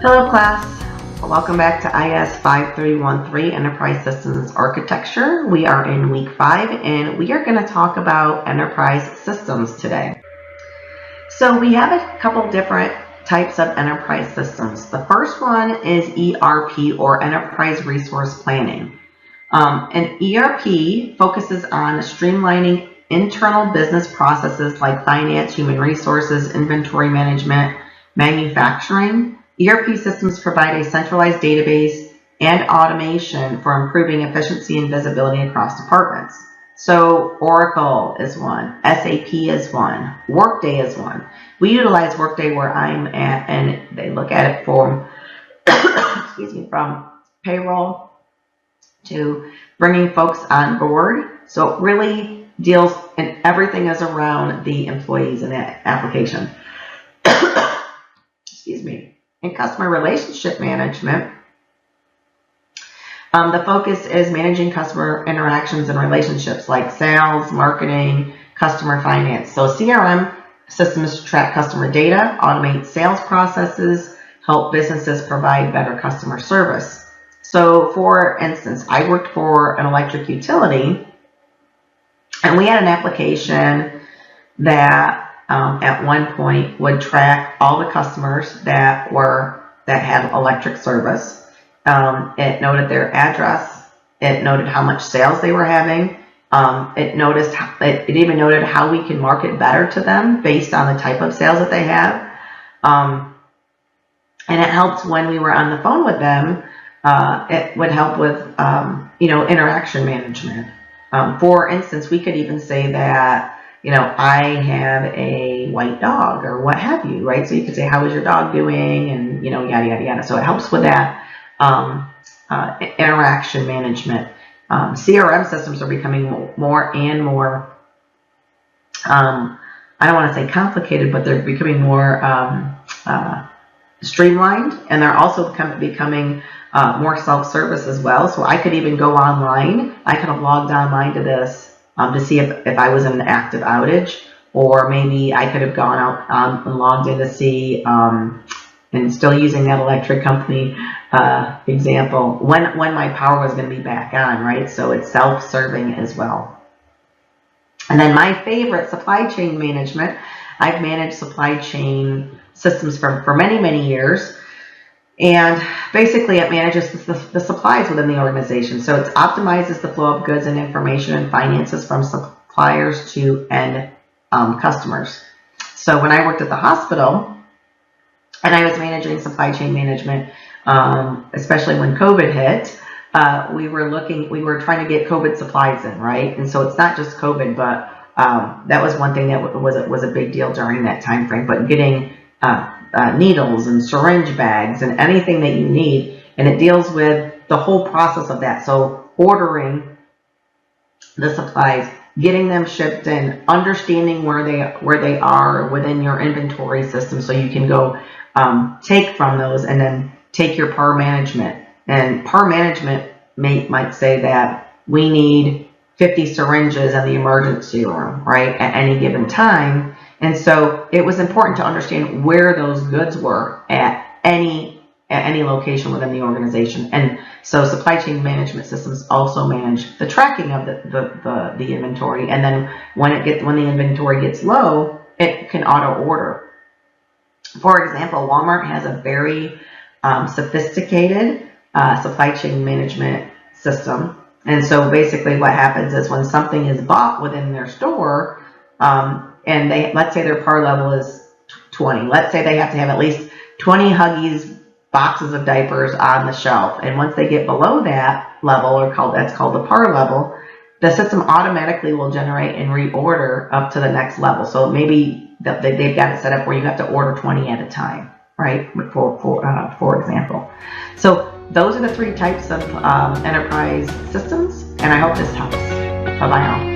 Hello class, welcome back to IS 5313 Enterprise Systems Architecture. We are in week 5 and we are going to talk about enterprise systems today. So we have a couple different types of enterprise systems. The first one is ERP, or Enterprise Resource Planning. An ERP focuses on streamlining internal business processes like finance, human resources, inventory management, manufacturing. ERP systems provide a centralized database and automation for improving efficiency and visibility across departments. So Oracle is one, SAP is one, Workday is one. We utilize Workday where I'm at, and they look at it from, from payroll to bringing folks on board. So it really deals, and everything is around the employees in that application. In customer relationship management, the focus is managing customer interactions and relationships like sales, marketing, customer finance. So CRM systems track customer data, automate sales processes, help businesses provide better customer service. So for instance, I worked for an electric utility, and we had an application that at one point would track all the customers that had electric service. It noted their address. It noted how much sales they were having. It even noted how we can market better to them based on the type of sales that they have. And it helped when we were on the phone with them. It would help with interaction management. For instance, we could even say that, I have a white dog or what have you, right? So you could say, how is your dog doing? And, yada, yada, yada. So it helps with that interaction management. CRM systems are becoming more and more, I don't want to say complicated, but they're becoming more streamlined, and they're also becoming more self-service as well. So I could even go online. I could have logged online to this to see if I was in an active outage, or maybe I could have gone out and logged in to see, and still using that electric company example, when my power was going to be back on, right? So it's self-serving as well. And then my favorite, supply chain management. I've managed supply chain systems for many, many years. And basically it manages the supplies within the organization. So it optimizes the flow of goods and information and finances from suppliers to end customers. So when I worked at the hospital and I was managing supply chain management, especially when COVID hit, we were trying to get COVID supplies in, right? And so it's not just COVID, but that was one thing that was a big deal during that time frame. But getting needles and syringe bags and anything that you need, and it deals with the whole process of that. So ordering the supplies, getting them shipped in, understanding where they are within your inventory system, so you can go take from those and then take your PAR management. And PAR management might say that we need 50 syringes in the emergency room, right, at any given time. And so it was important to understand where those goods were at any location within the organization. And so supply chain management systems also manage the tracking of the inventory. And then when the inventory gets low, it can auto order. For example, Walmart has a very sophisticated supply chain management system. And so basically what happens is when something is bought within their store, and let's say their PAR level is 20. Let's say they have to have at least 20 Huggies boxes of diapers on the shelf. And once they get below that level, that's called the PAR level, the system automatically will generate and reorder up to the next level. So maybe they've got it set up where you have to order 20 at a time, right? For example. So those are the 3 types of enterprise systems, and I hope this helps. Bye-bye now.